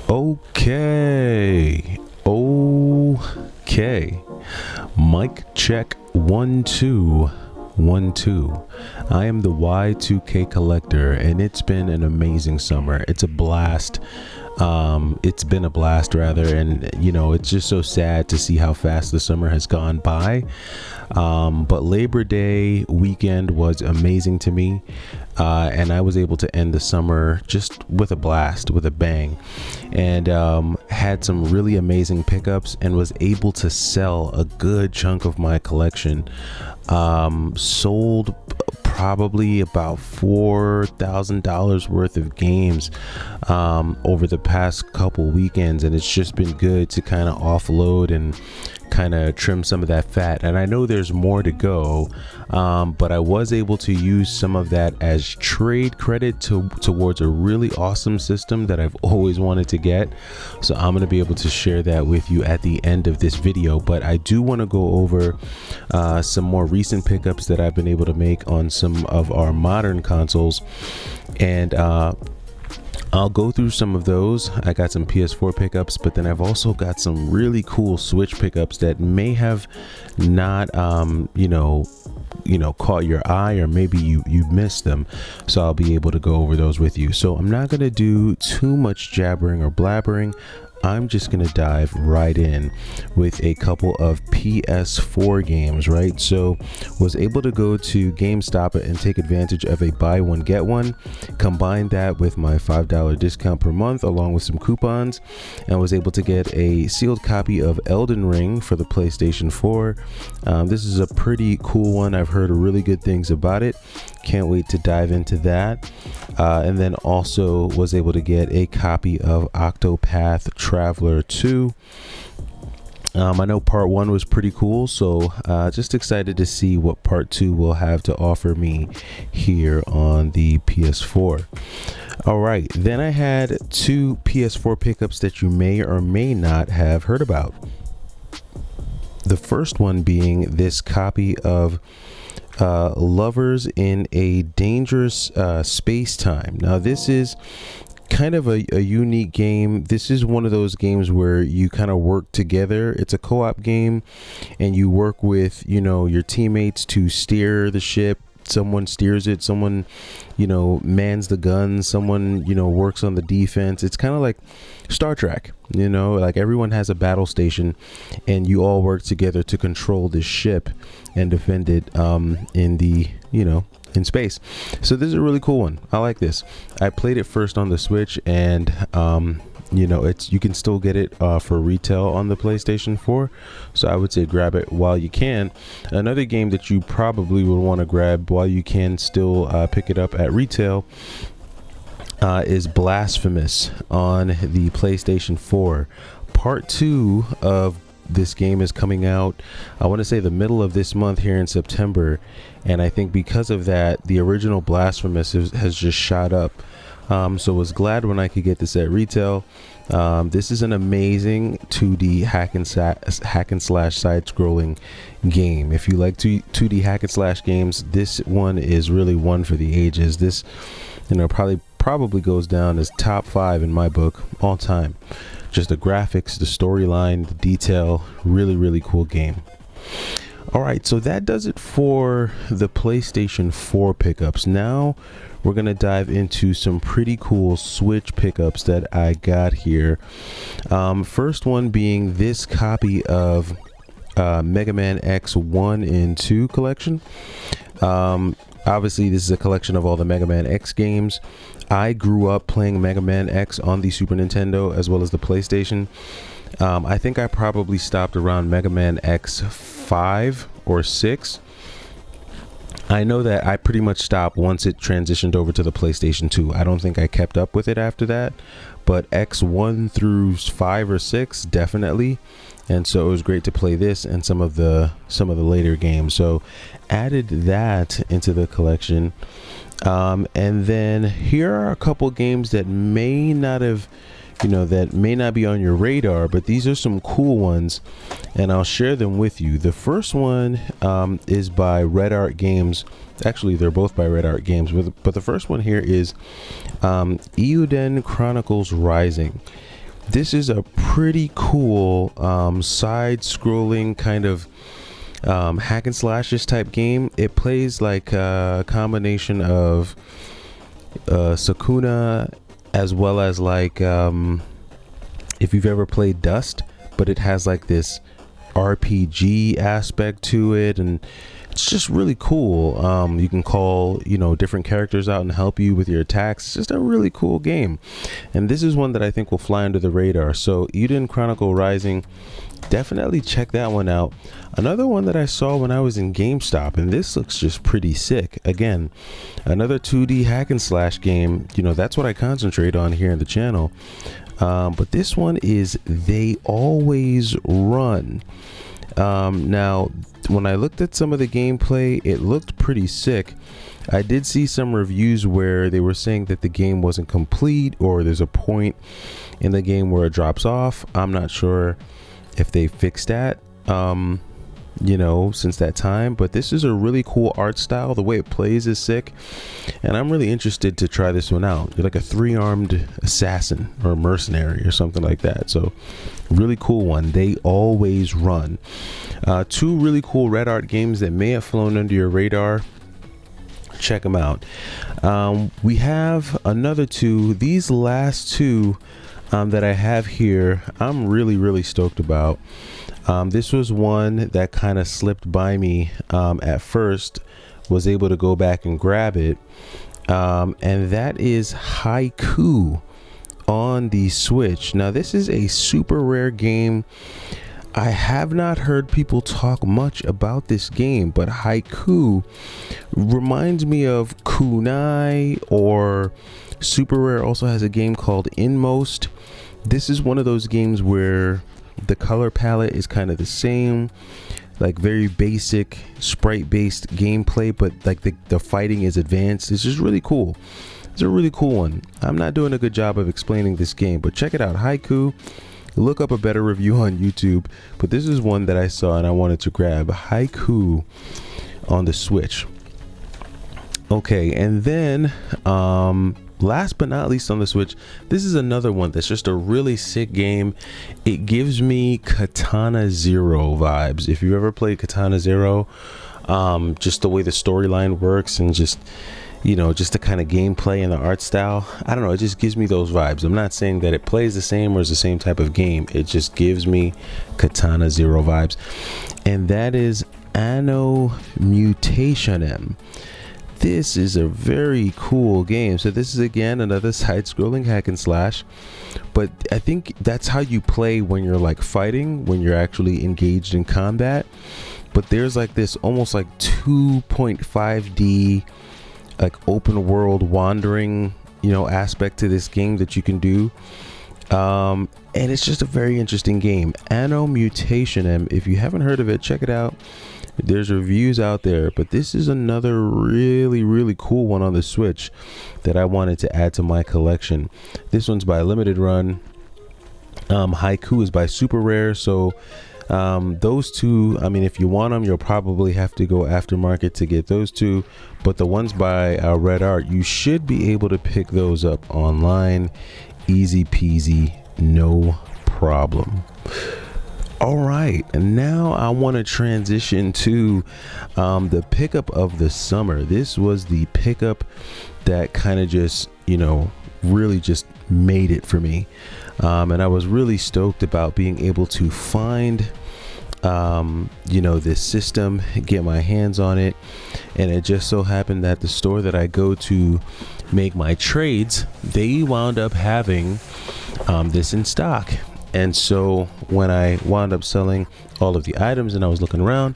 Okay. Okay. Mic check 1 2 1 2. I am the Y2K collector, and it's been an amazing summer. It's a blast. It's been a blast rather, and you know, it's just so sad to see how fast the summer has gone by. But Labor Day weekend was amazing to me, and I was able to end the summer just with a blast, with a bang, and had some really amazing pickups and was able to sell a good chunk of my collection. Sold probably about $4,000 worth of games over the past couple weekends, and it's just been good to kind of offload and kind of trim some of that fat. And I know there's more to go, but I was able to use some of that as trade credit towards a really awesome system that I've always wanted to get. So I'm going to be able to share that with you at the end of this video. But I do want to go over some more recent pickups that I've been able to make on some of our modern consoles, and I'll go through some of those. I got some PS4 pickups, but then I've also got some really cool Switch pickups that may have not caught your eye, or maybe you missed them. So I'll be able to go over those with you. So I'm not going to do too much jabbering or blabbering. I'm just going to dive right in with a couple of PS4 games, right? So was able to go to GameStop and take advantage of a buy one get one, combine that with my $5 discount per month along with some coupons, and was able to get a sealed copy of Elden Ring for the PlayStation 4. This is a pretty cool one. I've heard really good things about it. Can't wait to dive into that. And then also was able to get a copy of Octopath Traveler 2. I know part 1 was pretty cool, so just excited to see what part 2 will have to offer me here on the PS4. All right, then I had 2 PS4 pickups that you may or may not have heard about. The first one being this copy of Lovers in a Dangerous Space-Time. Now this is kind of a unique game. This is one of those games where you kind of work together. It's a co-op game, and you work with, you know, your teammates to steer the ship. Someone steers it, someone, you know, mans the guns, someone, you know, works on the defense. It's kind of like Star Trek, you know, like everyone has a battle station and you all work together to control this ship and defend it in the, you know, in space. So this is a really cool one. I like this. I played it first on the Switch, and you know, you can still get it for retail on the PlayStation 4, so I would say grab it while you can. Another game that you probably would want to grab while you can still pick it up at retail is Blasphemous on the PlayStation 4. Part 2 of this game is coming out, I want to say the middle of this month here in September, and I think because of that the original Blasphemous has just shot up. So was glad when I could get this at retail. This is an amazing 2D hack and slash side scrolling game. If you like 2D hack and slash games, this one is really one for the ages. This, you know, probably goes down as top 5 in my book all time. Just the graphics, the storyline, the detail, really cool game. All right, so that does it for the PlayStation 4 pickups. Now we're gonna dive into some pretty cool Switch pickups that I got here. First one being this copy of Mega Man X 1 and 2 collection. Obviously this is a collection of all the Mega Man X games. I grew up playing Mega Man X on the Super Nintendo as well as the PlayStation. I think I probably stopped around Mega Man X 5 or 6. I know that I pretty much stopped once it transitioned over to the PlayStation 2. I don't think I kept up with it after that, but X1 through 5 or 6 definitely. And so it was great to play this and some of the later games. So added that into the collection. And then here are a couple games that may not have, you know, that may not be on your radar, but these are some cool ones, and I'll share them with you. The first one is by Red Art Games. Actually, they're both by Red Art Games, but the first one here is Eiyuden Chronicles Rising. This is a pretty cool side-scrolling kind of hack and slashes type game. It plays like a combination of Sakuna as well as like if you've ever played Dust, but it has like this RPG aspect to it, and it's just really cool. You can call, you know, different characters out and help you with your attacks. It's just a really cool game, and this is one that I think will fly under the radar. So Eden Chronicle Rising, definitely check that one out. Another one that I saw when I was in GameStop, and this looks just pretty sick. Again, another 2D hack and slash game. You know, that's what I concentrate on here in the channel. But this one is They Always Run. Now, when I looked at some of the gameplay, it looked pretty sick. I did see some reviews where they were saying that the game wasn't complete, or there's a point in the game where it drops off. I'm not sure if they fixed that, you know, since that time, but this is a really cool art style. The way it plays is sick, and I'm really interested to try this one out. You're like a 3-armed assassin or mercenary or something like that. So really cool one. They Always Run. 2 really cool red art games that may have flown under your radar. Check them out. We have another 2. These last 2 that I have here, I'm really stoked about. This was one that kind of slipped by me at first, was able to go back and grab it, and that is Haiku on the Switch. Now, this is a super rare game. I have not heard people talk much about this game, but Haiku reminds me of Kunai, or Super Rare also has a game called Inmost. This is one of those games where the color palette is kind of the same, like very basic sprite based gameplay, but like the fighting is advanced. It's just really cool. It's a really cool one. I'm not doing a good job of explaining this game, but check it out. Haiku. Look up a better review on YouTube, but this is one that I saw and I wanted to grab. Haiku on the Switch. Okay, and then last but not least on the Switch, this is another one that's just a really sick game. It gives me Katana Zero vibes. If you ever played Katana Zero, just the way the storyline works and just, you know, just the kind of gameplay and the art style, I don't know, it just gives me those vibes. I'm not saying that it plays the same or is the same type of game. It just gives me Katana Zero vibes. And that is Anno Mutationem. This is a very cool game. So this is again another side-scrolling hack and slash, but I think that's how you play when you're like fighting, when you're actually engaged in combat. But there's like this almost like 2.5D like open world wandering, you know, aspect to this game that you can do, and it's just a very interesting game. Anno Mutationem. If you haven't heard of it, check it out. There's reviews out there, but this is another really cool one on the Switch that I wanted to add to my collection. This one's by Limited Run. Haiku is by Super Rare. So those 2, I mean, if you want them, you'll probably have to go aftermarket to get those 2, but the ones by Red Art, you should be able to pick those up online, easy peasy, no problem. All right, and now I want to transition to the pickup of the summer. This was the pickup that kind of just, you know, really just made it for me, and I was really stoked about being able to find you know, this system, get my hands on it. And it just so happened that the store that I go to make my trades, they wound up having this in stock. And so when I wound up selling all of the items and I was looking around,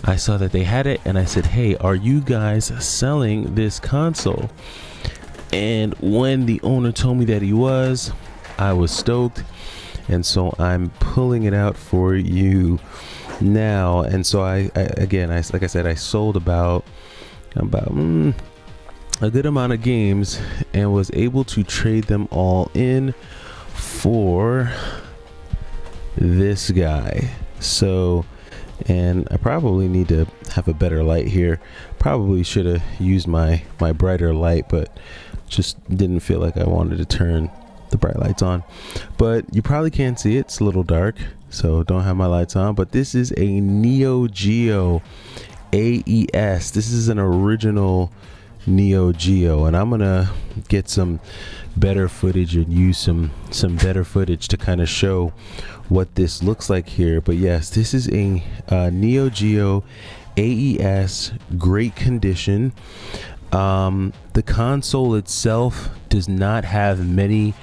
I saw that they had it, and I said, hey, are you guys selling this console? And when the owner told me that he was, I was stoked. And so I'm pulling it out for you now. And so I like I said, I sold about a good amount of games and was able to trade them all in for this guy. So, and I probably need to have a better light here. Probably should have used my brighter light, but just didn't feel like I wanted to turn the bright lights on, but you probably can't see it. It's a little dark, so don't have my lights on. But this is a Neo Geo AES. This is an original Neo Geo, and I'm gonna get some better footage and use some better footage to kind of show what this looks like here. But yes, this is a Neo Geo AES, great condition. The console itself does not have many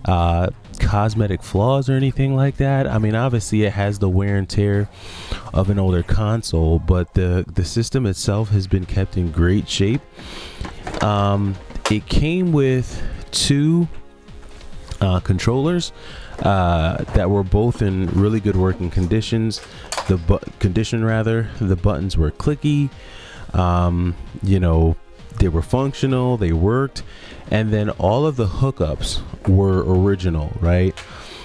cosmetic flaws or anything like that. I mean, obviously it has the wear and tear of an older console, but the system itself has been kept in great shape. It came with two controllers that were both in really good working conditions. The buttons were clicky, you know, they were functional, they worked, and then all of the hookups were original, right?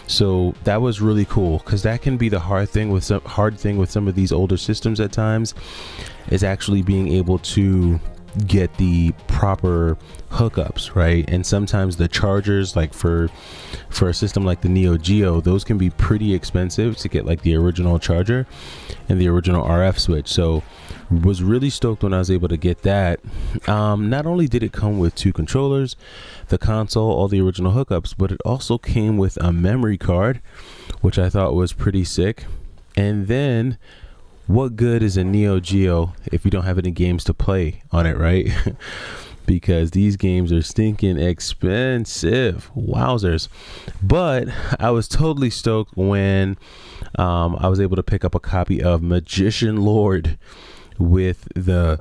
So that was really cool, because that can be the hard thing with some of these older systems at times, is actually being able to get the proper hookups, right? And sometimes the chargers, like for a system like the Neo Geo, those can be pretty expensive to get, like the original charger and the original RF switch. So was really stoked when I was able to get that. Not only did it come with two controllers, the console, all the original hookups, but it also came with a memory card, which I thought was pretty sick. And then what good is a Neo Geo if you don't have any games to play on it, right? Because these games are stinking expensive, wowzers. But I was totally stoked when I was able to pick up a copy of Magician Lord with the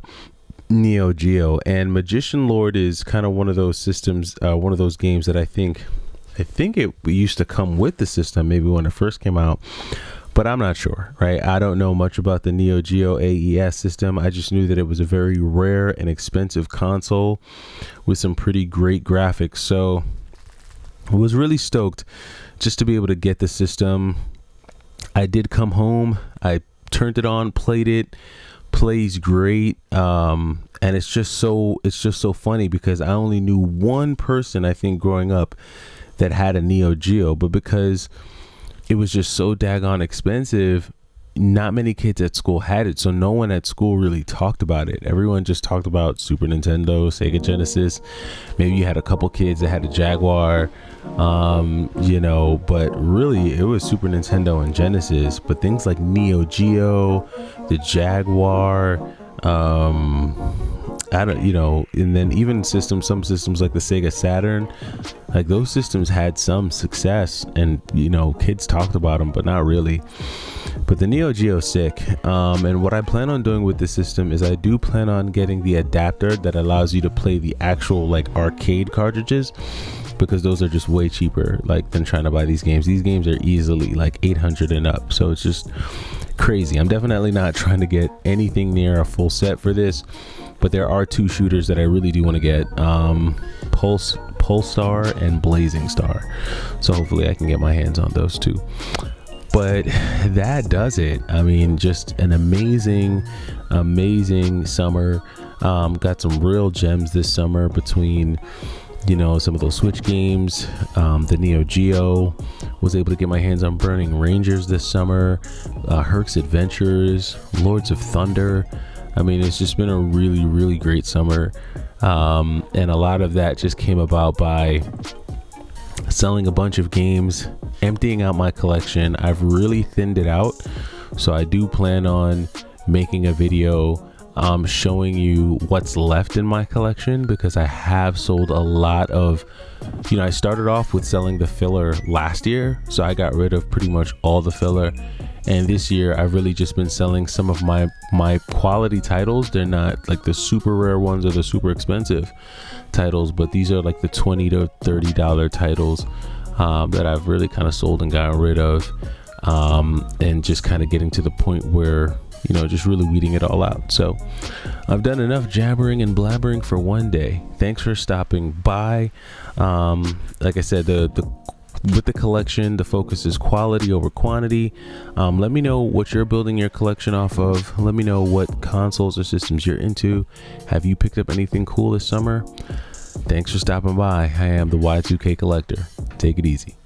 Neo Geo. And Magician Lord is kind of one of those systems, one of those games that I think it used to come with the system, maybe when it first came out, but I'm not sure, right? I don't know much about the Neo Geo AES system. I just knew that it was a very rare and expensive console with some pretty great graphics. So I was really stoked just to be able to get the system. I did come home, I turned it on, played it, plays great. And it's just so funny, because I only knew one person, I think, growing up that had a Neo Geo, but because it was just so daggone expensive, not many kids at school had it, so no one at school really talked about it. Everyone just talked about Super Nintendo, Sega Genesis. Maybe you had a couple kids that had a Jaguar, you know, but really it was Super Nintendo and Genesis. But things like Neo Geo, the Jaguar, I don't, you know, and then even some systems like the Sega Saturn, like those systems had some success, and you know, kids talked about them, but not really. But the Neo Geo is sick. And what I plan on doing with this system is I do plan on getting the adapter that allows you to play the actual like arcade cartridges, because those are just way cheaper like than trying to buy these games. These games are easily like 800 and up, so it's just crazy. I'm definitely not trying to get anything near a full set for this, but there are two shooters that I really do want to get, Pulsar and Blazing Star. So hopefully I can get my hands on those two. But that does it. I mean, just an amazing summer. Got some real gems this summer between, you know, some of those Switch games, the Neo Geo. Was able to get my hands on Burning Rangers this summer, Herc's Adventures, Lords of Thunder. I mean, it's just been a really great summer, and a lot of that just came about by selling a bunch of games, emptying out my collection. I've really thinned it out, so I do plan on making a video showing you what's left in my collection, because I have sold a lot of, you know, I started off with selling the filler last year, so I got rid of pretty much all the filler. And this year I've really just been selling some of my quality titles. They're not like the super rare ones or the super expensive titles, but these are like the $20 to $30 titles that I've really kind of sold and gotten rid of, and just kind of getting to the point where, you know, just really weeding it all out. So I've done enough jabbering and blabbering for one day. Thanks for stopping by. Like I said, with the collection, the focus is quality over quantity. Let me know what you're building your collection off of. Let me know what consoles or systems you're into. Have you picked up anything cool this summer? Thanks for stopping by. I am the Y2K Collector. Take it easy.